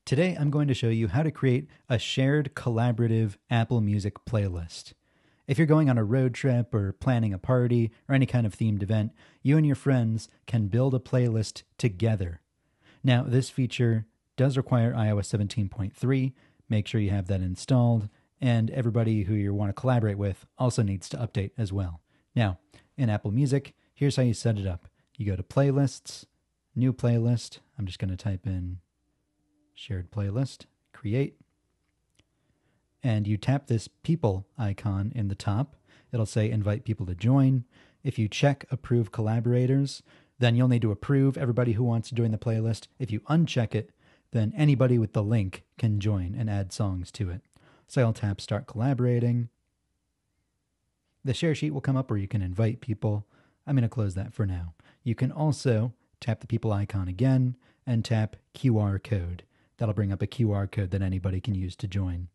Today, I'm going to show you how to create a shared collaborative Apple Music playlist. If you're going on a road trip or planning a party or any kind of themed event, you and your friends can build a playlist together. Now, this feature does require iOS 17.3. Make sure you have that installed, and everybody who you want to collaborate with also needs to update as well. Now, in Apple Music, here's how you set it up. You go to Playlists, New Playlist. I'm just going to type in Shared Playlist, Create, and you tap this people icon in the top. It'll say invite people to join. If you check approve collaborators, then you'll need to approve everybody who wants to join the playlist. If you uncheck it, then anybody with the link can join and add songs to it. So I'll tap start collaborating. The share sheet will come up where you can invite people. I'm going to close that for now. You can also tap the people icon again and tap QR code. That'll bring up a QR code that anybody can use to join.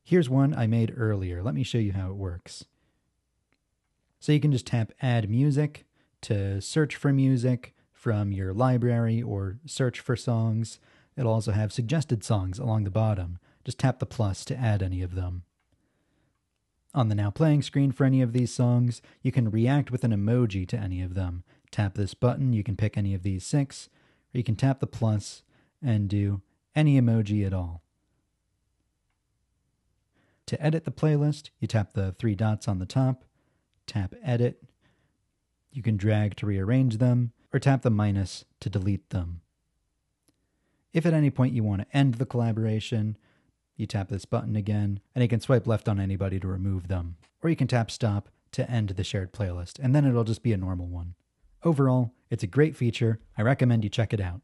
Here's one I made earlier. Let me show you how it works. So you can just tap Add Music to search for music from your library or search for songs. It'll also have suggested songs along the bottom. Just tap the plus to add any of them. On the Now Playing screen for any of these songs, you can react with an emoji to any of them. Tap this button, you can pick any of these 6, or you can tap the plus and do any emoji at all. To edit the playlist, you tap the 3 dots on the top, tap Edit. You can drag to rearrange them, or tap the minus to delete them. If at any point you want to end the collaboration, you tap this button again, and you can swipe left on anybody to remove them. Or you can tap Stop to end the shared playlist, and then it'll just be a normal one. Overall, it's a great feature. I recommend you check it out.